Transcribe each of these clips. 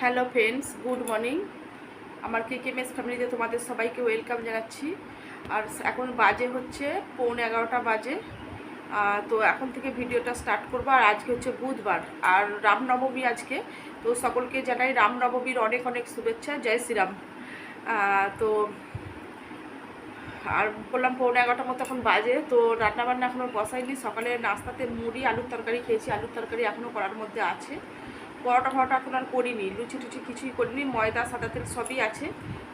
Hello friends, good morning. আমার কেকেএমএস ফ্যামিলিতে তোমাদের সবাইকে ওয়েলকাম জানাচ্ছি। আর এখন বাজে হচ্ছে 11:15 বাজে। তো এখন থেকে ভিডিওটা স্টার্ট করবো। আর আজকে হচ্ছে বুধবার আর রামনবমী আজকে। তো সকলকে জানাই রামনবমীর অনেক অনেক শুভেচ্ছা। জয় শ্রীরাম। তো আর বললাম 11:15 মতো এখন বাজে। তো রান্নাবান্না এখনও বসাইনি। সকালে নাস্তাতে মুড়ি আলুর তরকারি খেয়েছি। আলুর তরকারি এখনও করার মধ্যে আছে। পরোটা ফরোটা এখন আর করিনি, লুচি টুচি কিছুই করিনি। ময়দা সাদা তেল সবই আছে,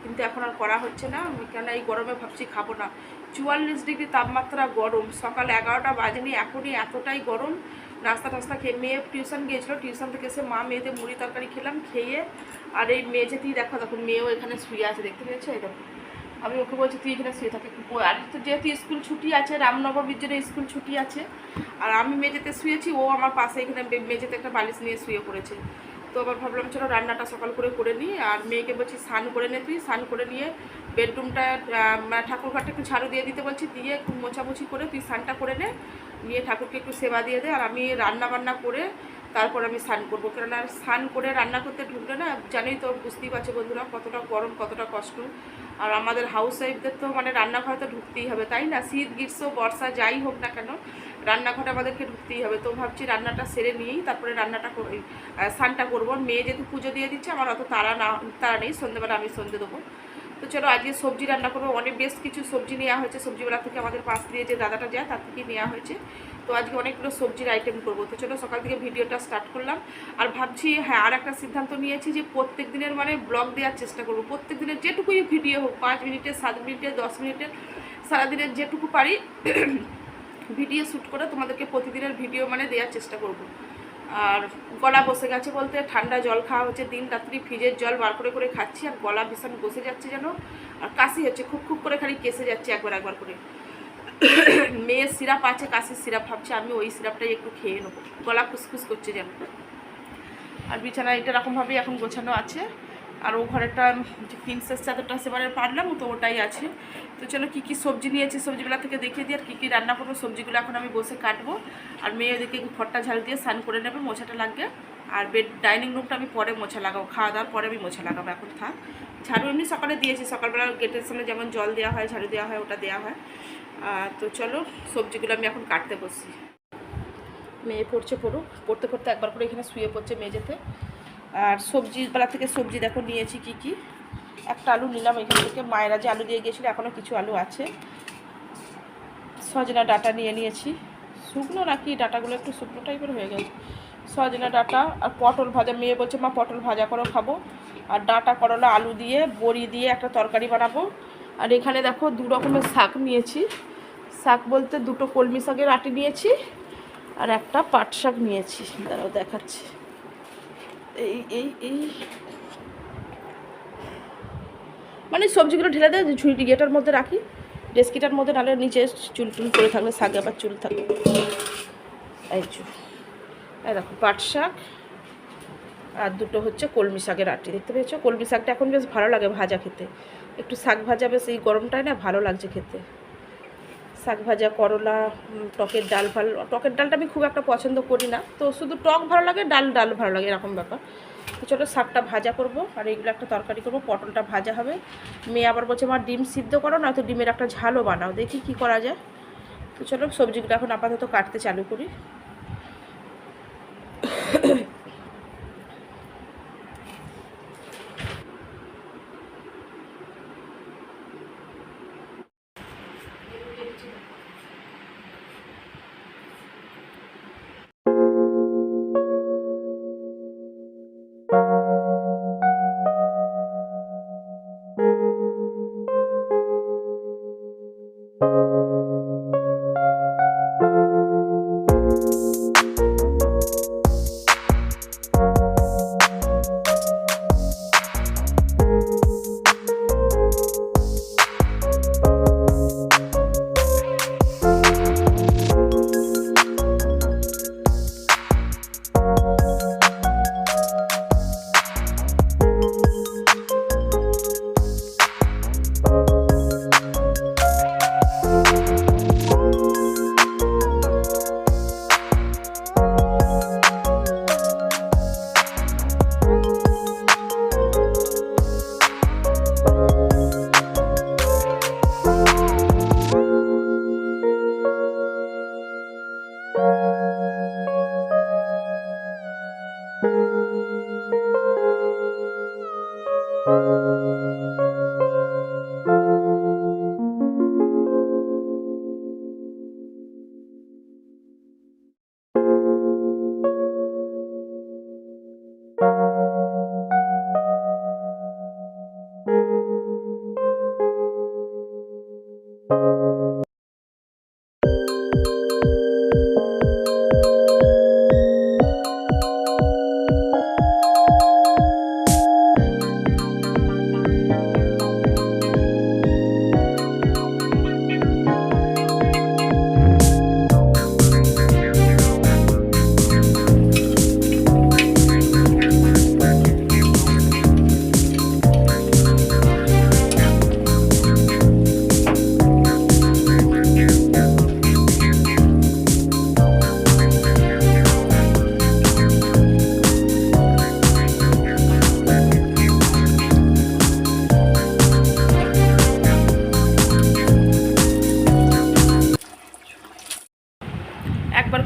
কিন্তু এখন আর করা হচ্ছে না। কেন এই গরমে ভাবছি খাবো না। 44 ডিগ্রি তাপমাত্রা, গরম। সকাল 11টা বাজেনি, এখনই এতটাই গরম। নাস্তা টাস্তা খেয়ে মেয়ে টিউশন গিয়েছিলো, টিউশন থেকে এসে মা মেয়েদের মুড়ি তরকারি খেলাম। খেয়ে আর এই মেঝেতেই দেখো মেয়েও এখানে শুয়ে আছে, দেখতে পেয়েছো? এরকম আমি ওকে বলছি তুই এখানে শুয়ে থাকে। আর তো যেহেতু স্কুল ছুটি আছে, রামনবমীর জন্য স্কুল ছুটি আছে, আর আমি মেঝেতে শুয়েছি, ও আমার পাশে এখানে মেঝেতে একটা বালিশ নিয়ে শুয়ে পড়েছে। তো আবার ভাবলাম চলো রান্নাটা সকাল করে নিই। আর মেয়েকে বলছি স্নান করে নে, তুই স্নান করে নিয়ে বেডরুমটা ঠাকুরঘরটা একটু ঝাড়ু দিয়ে দিতে বলছি, দিয়ে একটু মোছামুছি করে তুই স্নানটা করে নে, নিয়ে ঠাকুরকে একটু সেবা দিয়ে দে। আর আমি রান্না বান্না করে তারপর আমি স্নান করবো, কেননা স্নান করে রান্না করতে ঢুকলে না, জানোই তো, বুঝতেই পারছো বন্ধুরা কতটা গরম, কতটা কষ্ট। আর আমাদের হাউস ওয়াইফদের তো মানে রান্নাঘরে তো ঢুকতেই হবে, তাই না? শীত গ্রীষ্ম বর্ষা যাই হোক না কেন, রান্নাঘরে আমাদেরকে ঢুকতেই হবে। তো ভাবছি রান্নাটা সেরে নিয়েই তারপরে রান্নাটা করি, স্নানটা করবো। মেয়ে যেহেতু পুজো দিয়ে দিচ্ছে, আমার অত তাড়া নেই, সন্ধ্যেবেলা আমি সন্ধ্যে দেবো। তো চলো আজকে সবজি রান্না করবো। অনেক বেশ কিছু সবজি নেওয়া হয়েছে, সবজিওয়ালা থেকে আমাদের পাশ দিয়ে যে দাদাটা যায় তার থেকে নেওয়া হয়েছে। তো আজকে অনেকগুলো সবজির আইটেম করবো। তো চলো সকাল থেকে ভিডিওটা স্টার্ট করলাম। আর ভাবছি হ্যাঁ, আর একটা সিদ্ধান্ত নিয়েছি যে প্রত্যেক দিনের মানে ব্লগ দেওয়ার চেষ্টা করবো। প্রত্যেক দিনের যেটুকুই ভিডিও হোক, 5 মিনিটের, 7 মিনিটের, 10 মিনিটের, সারাদিনের যেটুকু পারি ভিডিও শ্যুট করে তোমাদেরকে প্রতিদিনের ভিডিও মানে দেওয়ার চেষ্টা করব। আর গলা বসে গেছে বলতে, ঠান্ডা জল খাওয়া হচ্ছে, দিন রাত্রি ফ্রিজের জল বার করে খাচ্ছি, আর গলা ভীষণ বসে যাচ্ছে যেন। আর কাশি হচ্ছে, খুব করে খালি কেসে যাচ্ছে একবার করে। মেয়ের সিরাপ আছে, কাশির সিরাপ, ভাবছি আমি ওই সিরাপটাই একটু খেয়ে নেবো, গলা খুসখুস করছে যেন। আর বিছানা এটা এরকমভাবেই এখন গোছানো আছে। আর ও ঘরেরটা যে প্রিন্সেস চাদরটা সেবারে পারলাম, তো ওটাই আছে। তো চলো কী কী সবজি নিয়েছি সবজিগুলো থেকে দেখিয়ে দিই, আর কী কী রান্না করবো। সবজিগুলো এখন আমি বসে কাটবো, আর মেয়ে ওদিকে ঘরটা ঝাড়ু দিয়ে স্নান করে নেবে, মোছাটা লাগবে। আর ডাইনিং রুমটা আমি পরে মোছা লাগাবো, খাওয়া দাওয়ার পরে আমি মোছা লাগাবো, এখন থাক। ঝাড়ু এমনি সকালে দিয়েছি, সকালবেলা গেটের সামনে যেমন জল দেওয়া হয়, ঝাড়ু দেওয়া হয়, ওটা দেওয়া হয়। তো চলো সবজিগুলো আমি এখন কাটতে বসি। মেয়ে পড়তে একবার করে এখানে শুয়ে পড়ছে মেঝেতে। আর সবজিপালা থেকে সবজি দেখো নিয়েছি কি কি। একটা আলু নিলাম এখান থেকে, মায়েরা যে আলু দিয়ে গিয়েছিলো, এখনও কিছু আলু আছে। সজনা ডাঁটা নিয়ে নিয়েছি, শুকনো নাকি ডাঁটাগুলো একটু শুকনো টাইপের হয়ে গেছে। সজনা ডাঁটা আর পটল ভাজা, মেয়ে বলছে মা পটল ভাজা করো খাবো। আর ডাঁটা করলা আলু দিয়ে বড়ি দিয়ে একটা তরকারি বানাবো। আর এখানে দেখো 2 রকমের শাক নিয়েছি। শাক বলতে 2টো কলমি শাকের আটি নিয়েছি, আর একটা পাট শাক নিয়েছি, দাঁড়াও দেখাচ্ছি। এই এই এই মানে সবজিগুলো ঢেলে দেয় ঝুড়ি ইয়েটার মধ্যে রাখি, ডেস্কিটার মধ্যে, নাহলে নিচে চুল করে থাকলে শাকে আবার চুল থাকবে। এই দেখো পাট শাক, আর 2টো হচ্ছে কলমি শাকের আটি, দেখতে পেয়েছো? কলমি শাকটা এখন বেশ ভালো লাগে ভাজা খেতে, একটু শাক ভাজা বেশ এই গরমটায় না ভালো লাগছে খেতে। শাক ভাজা, করলা, টকের ডাল টকের ডালটা আমি খুব একটা পছন্দ করি না, তো শুধু টক ভালো লাগে, ডাল ভালো লাগে, এরকম ব্যাপার। তো চলো শাকটা ভাজা করব, আর এইগুলো একটা তরকারি করব, পটলটা ভাজা হবে। মেয়ে আবার বলছে আমার ডিম সিদ্ধ করো, নয়তো ডিমের একটা ঝালও বানাও, দেখি কি করা যায়। তো চলো সবজিগুলো এখন আপাতত কাটতে চালু করি। একবার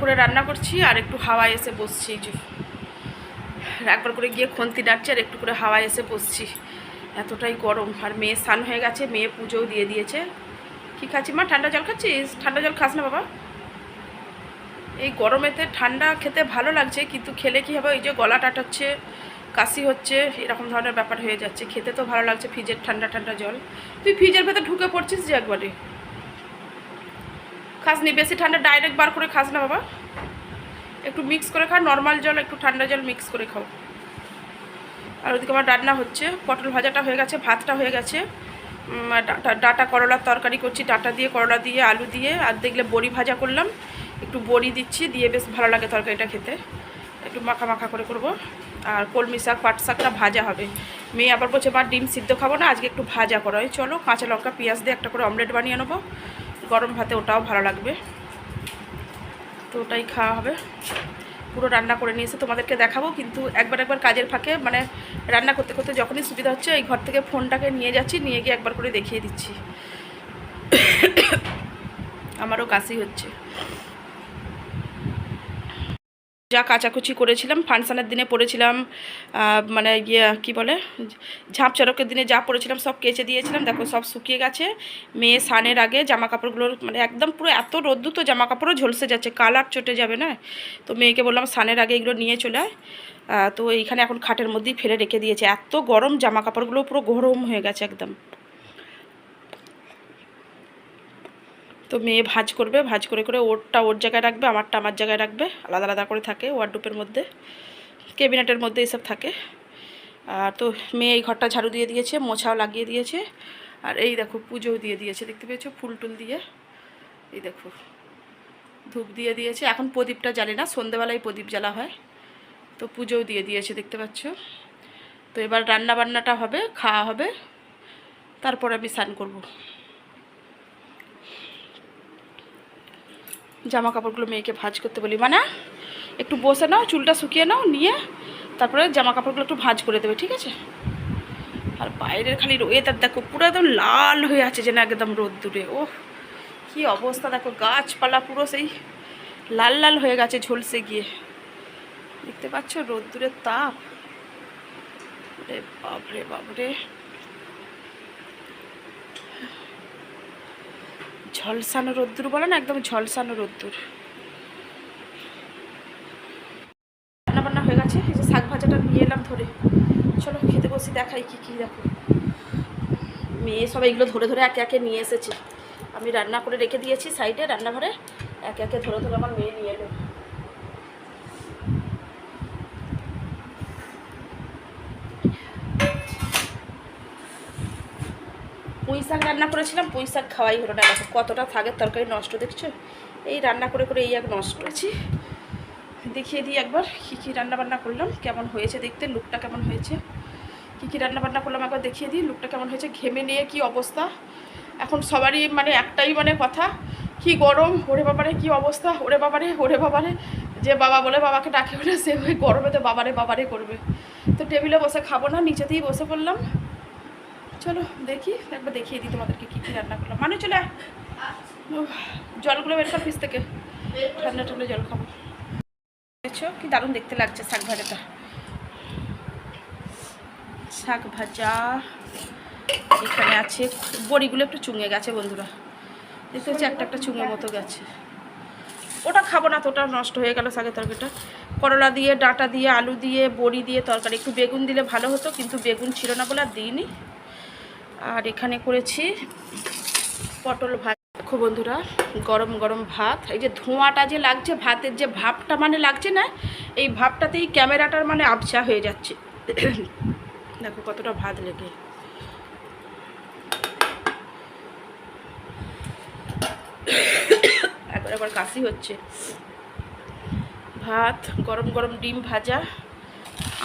করে রান্না করছি আর একটু হাওয়ায় এসে বসছি, এই যে একবার করে গিয়ে খন্তি ডাকছি আর একটু করে হাওয়ায় এসে বসছি, এতটাই গরম। আর মেয়ে স্নান হয়ে গেছে, মেয়ে পুজোও দিয়ে দিয়েছে। কি খাচ্ছি মা? ঠান্ডা জল খাচ্ছিস? ঠান্ডা জল খাস না বাবা, এই গরমেতে ঠান্ডা খেতে ভালো লাগছে, কিন্তু খেলে কি হবে, ওই যে গলা টাটাচ্ছে, কাশি হচ্ছে, এরকম ধরনের ব্যাপার হয়ে যাচ্ছে। খেতে তো ভালো লাগছে ফ্রিজের ঠান্ডা ঠান্ডা জল, তুই ফ্রিজের ভেতর ঢুকে পড়ছিস যে একবারে। খাসনি বেশি ঠান্ডা ডাইরেক্ট বার করে খাস না বাবা, একটু মিক্স করে খা, নর্মাল জল একটু ঠান্ডা জল মিক্স করে খাও। আর ওদিকে আমার রান্না হচ্ছে, পটল ভাজাটা হয়ে গেছে, ভাতটা হয়ে গেছে, ডাটা করলার তরকারি করছি, ডাটা দিয়ে করলা দিয়ে আলু দিয়ে, আর দেখলে বড়ি ভাজা করলাম, একটু বড়ি দিচ্ছি, দিয়ে বেশ ভালো লাগে তরকারিটা খেতে, একটু মাখা মাখা করে করব। আর কলমি শাক পাট শাকটা ভাজা হবে। মেয়ে আবার বলছে বা ডিম সিদ্ধ খাবো না, আজকে একটু ভাজা করো। চলো কাঁচা লঙ্কা পেঁয়াজ দিয়ে একটা করে অমলেট বানিয়ে নেবো, গরম ভাতে ওটাও ভালো লাগবে, তো ওটাই খাওয়া হবে। পুরো রান্না করে নিয়ে এসে তোমাদেরকে দেখাবো, কিন্তু একবার কাজের ফাঁকে মানে রান্না করতে করতে যখনই সুবিধা হচ্ছে এই ঘর থেকে ফোনটাকে নিয়ে যাচ্ছি, নিয়ে গিয়ে একবার করে দেখিয়ে দিচ্ছি। আমারও কাশি হচ্ছে। যা কাচাকুচি করেছিলাম ফাংশানের দিনে পরেছিলাম, মানে ইয়ে কী বলে, ঝাঁপ চড়কের দিনে যা পরেছিলাম সব কেচে দিয়েছিলাম, দেখো সব শুকিয়ে গেছে। মেয়ে স্নানের আগে জামা কাপড়গুলোর মানে একদম পুরো এত রোদ্দুর, তো জামা কাপড়ও ঝলসে যাচ্ছে, কালার চটে যাবে না। তো মেয়েকে বললাম স্নানের আগে এগুলো নিয়ে চলে আয়, তো এইখানে এখন খাটের মধ্যেই ফেলে রেখে দিয়েছে। এত গরম, জামা কাপড়গুলো পুরো গরম হয়ে গেছে একদম। তো মেয়ে ভাঁজ করবে, ভাঁজ করে করে ওরটা ওর জায়গায় রাখবে, আমারটা আমার জায়গায় রাখবে, আলাদা আলাদা করে থাকে ওয়ার্ডরোবের মধ্যে, ক্যাবিনেটের মধ্যে এসব থাকে। আর তো মেয়ে এই ঘরটা ঝাড়ু দিয়ে দিয়েছে, মোছাও লাগিয়ে দিয়েছে, আর এই দেখো পুজোও দিয়ে দিয়েছে, দেখতে পেয়েছো ফুল টুল দিয়ে, এই দেখো ধূপ দিয়ে দিয়েছে। এখন প্রদীপটা জ্বালে না, সন্ধ্যেবেলায় প্রদীপ জ্বালা হয়, তো পুজোও দিয়ে দিয়েছে দেখতে পাচ্ছ। তো এবার রান্না বান্নাটা হবে, খাওয়া হবে, তারপর আমি স্নান করবো। জামা কাপড়গুলো মেয়েকে ভাঁজ করতে বলি, মানে একটু বসে নাও, চুলটা শুকিয়ে নাও, নিয়ে তারপরে জামা কাপড়গুলো একটু ভাঁজ করে দেবে, ঠিক আছে? আর বাইরের খালি ওয়েদার দেখো, পুরো একদম লাল হয়ে আছে যেন একদম রোদ্দুরে। ও কি অবস্থা দেখো, গাছপালা পুরো সেই লাল লাল হয়ে গেছে ঝলসে গিয়ে, দেখতে পাচ্ছ রোদ্দুরের তাপ। রে বাপরে বাপরে, ঝলসানো রোদ্দুর বলে না, একদম ঝলসানো রোদ্দুর। রান্না বান্না হয়ে গেছে, এই যে শাক ভাজাটা নিয়ে এলাম ধরে, চলো খেতে বসি, দেখাই কি কি। দেখো মেয়ে সব এগুলো ধরে ধরে একে একে নিয়ে এসেছে, আমি রান্না করে রেখে দিয়েছি সাইডে রান্নাঘরে, একে একে ধরে ধরে আমার মেয়ে নিয়ে এলো। পুঁই শাক রান্না করেছিলাম, পুঁই শাক খাওয়াই হলো না, দেখো কতটা শাকের তরকারি নষ্ট, দেখছো? এই রান্না করে করে এই এক নষ্ট হয়েছি। দেখিয়ে দিই একবার কী কী রান্নাবান্না করলাম, কেমন হয়েছে দেখতে, লুকটা কেমন হয়েছে, কী কী রান্নাবান্না করলাম একবার দেখিয়ে দিই, লুকটা কেমন হয়েছে। ঘেমে নিয়ে কি অবস্থা এখন সবারই, মানে একটাই মানে কথা, কি গরম, ওরে বাবারে কি অবস্থা, ওরে বাবারে ওরে বাবারে, যে বাবা বলে বাবাকে ডাকে ওঠে, সে ওই গরমেতে বাবারে বাবারে করবে। তো টেবিলে বসে খাবো না, নিচেতেই বসে পড়লাম। চলো দেখি একবার দেখিয়ে দিই তোমাদেরকে কী কী রান্না করলাম। মানে চলে জলগুলো বের কর ফ্রিজ থেকে, ঠান্ডা ঠান্ডা জল খাবো। দেখছো কি দারুণ দেখতে লাগছে শাক ভাজাটা, শাক ভাজা, এখানে আছে বড়িগুলো একটু চুঙে গেছে বন্ধুরা, দেখতে হচ্ছে একটা একটা চুঙে মতো গেছে। ওটা খাবো না তো, ওটা নষ্ট হয়ে গেল শাকের তরকারিটা। করলা দিয়ে, ডাঁটা দিয়ে, আলু দিয়ে, বড়ি দিয়ে তরকারি, একটু বেগুন দিলে ভালো হতো কিন্তু বেগুন ছিল না বলে আর দিইনি। আর এখানে করেছি পটল ভাজা। দেখো বন্ধুরা, গরম গরম ভাত, এই যে ধোঁয়াটা যে লাগছে, ভাতের যে ভাবটা মানে লাগছে না, এই ভাবটাতেই ক্যামেরাটার মানে আবছা হয়ে যাচ্ছে। দেখো কতটা ভাত লেগে, একবার কাশি হচ্ছে। ভাত, গরম গরম ডিম ভাজা,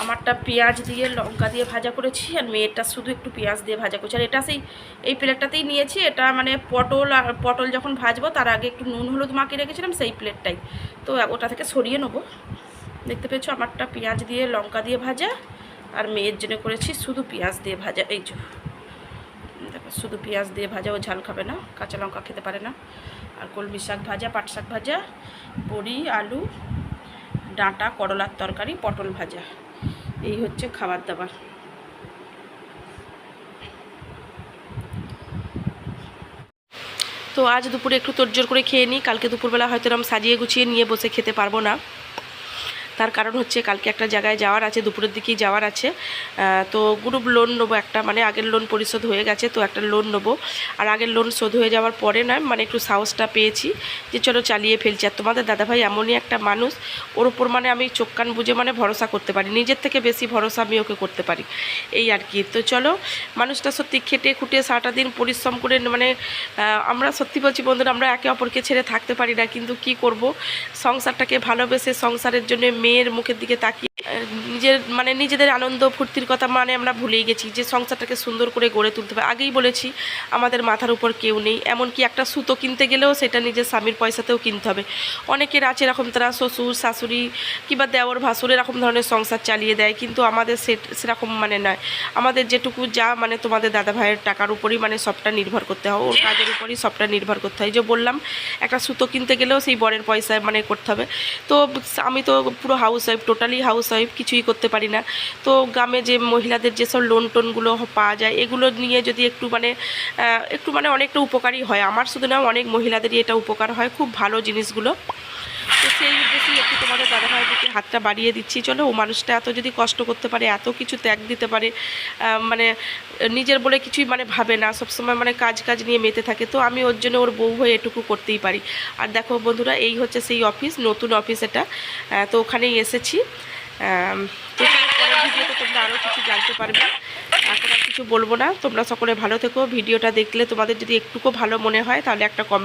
আমারটা পেঁয়াজ দিয়ে লঙ্কা দিয়ে ভাজা করেছি, আর মেয়েরটা শুধু একটু পেঁয়াজ দিয়ে ভাজা করছি। আর এটা সেই এই প্লেটটাতেই নিয়েছি, এটা মানে পটল যখন ভাজবো তার আগে একটু নুন হলুদ মাখিয়ে রেখেছিলাম সেই প্লেটটাই, তো ওটা থেকে সরিয়ে নেবো। দেখতে পেয়েছো আমারটা পেঁয়াজ দিয়ে লঙ্কা দিয়ে ভাজা, আর মেয়ের জন্য করেছি শুধু পেঁয়াজ দিয়ে ভাজা। এই যে দেখো শুধু পেঁয়াজ দিয়ে ভাজা, ও ঝাল খাবে না, কাঁচা লঙ্কা খেতে পারে না। আর কলমি শাক ভাজা, পাট শাক ভাজা, বড়ি, আলু, ডাঁটা, করলার তরকারি, পটল ভাজা, এই হচ্ছে খাবার দাবার। তো আজ দুপুরে একটু তোড়জোড় করে খেয়ে নিই, কালকে দুপুরবেলা হয়তো এরকম সাজিয়ে গুছিয়ে নিয়ে বসে খেতে পারবো না। তার কারণ হচ্ছে কালকে একটা জায়গায় যাওয়ার আছে, দুপুরের দিকেই যাওয়ার আছে। তো গ্রুপ লোন নেবো একটা, মানে আগের লোন পরিশোধ হয়ে গেছে, তো একটা লোন নেবো। আর আগের লোন শোধ হয়ে যাওয়ার পরে না মানে একটু সাহসটা পেয়েছি যে চলো চালিয়ে ফেলছি। আর তোমাদের দাদাভাই এমনই একটা মানুষ, ওর ওপর মানে আমি চোখ কান বুঝে মানে ভরসা করতে পারি, নিজের থেকে বেশি ভরসা আমি ওকে করতে পারি, এই আর কি। তো চলো, মানুষটা সত্যি খেটে খুঁটে সারাটা দিন পরিশ্রম করে, মানে আমরা সত্যি বলছি বন্ধুরা, আমরা একে অপরকে ছেড়ে থাকতে পারি না, কিন্তু কি করব, সংসারটাকে ভালোবেসে সংসারের জন্য মেয়ের মুখের দিকে তাকিয়ে নিজেদের আনন্দ ফুর্তির কথা মানে আমরা ভুলেই গেছি যে সংসারটাকে সুন্দর করে গড়ে তুলতে হবে। আগেই বলেছি আমাদের মাথার উপর কেউ নেই, এমনকি একটা সুতো কিনতে গেলেও সেটা নিজের স্বামীর পয়সাতেও কিনতে হবে। অনেকের আছে এরকম, তারা শ্বশুর শাশুড়ি কিংবা দেওর ভাসুর এরকম ধরনের সংসার চালিয়ে দেয়, কিন্তু আমাদের সেরকম মানে নয়। আমাদের যেটুকু যা মানে তোমাদের দাদা ভাইয়ের টাকার উপরই মানে সবটা নির্ভর করতে হয়, ওর কাজের উপরই সবটা নির্ভর করতে হয়। যে বললাম একটা সুতো কিনতে গেলেও সেই বরের পয়সায় মানে করতে হবে। তো আমি তো পুরো house wife, totally house wife, কিছুই করতে পারি না। তো গ্রামে যে মহিলাদের যেসব লোন টোনগুলো পাওয়া যায়, এগুলো নিয়ে যদি একটু মানে অনেকটা উপকারী হয়, আমার শুধু না অনেক মহিলাদেরই এটা উপকার হয়, খুব ভালো জিনিসগুলো। তো সেই উদ্দেশ্যেই একটু তোমাদের দাদাভাইয়ের দিকে হাতটা বাড়িয়ে দিচ্ছি। চলো, ও মানুষটা এত যদি কষ্ট করতে পারে, এত কিছু ত্যাগ দিতে পারে, মানে নিজের বলে কিছুই মানে ভাবে না, সবসময় মানে কাজ নিয়ে মেতে থাকে, তো আমি ওর জন্য ওর বউ হয়ে এটুকু করতেই পারি। আর দেখো বন্ধুরা, এই হচ্ছে সেই অফিস, নতুন অফিস এটা, তো ওখানেই এসেছি। তো পরের ভিডিওতে তোমরা আরও কিছু জানতে পারবে, এখন আর কিছু বলবো না। তোমরা সকলে ভালো থেকো, ভিডিওটা দেখলে তোমাদের যদি একটুকু ভালো মনে হয় তাহলে একটা কমেন্ট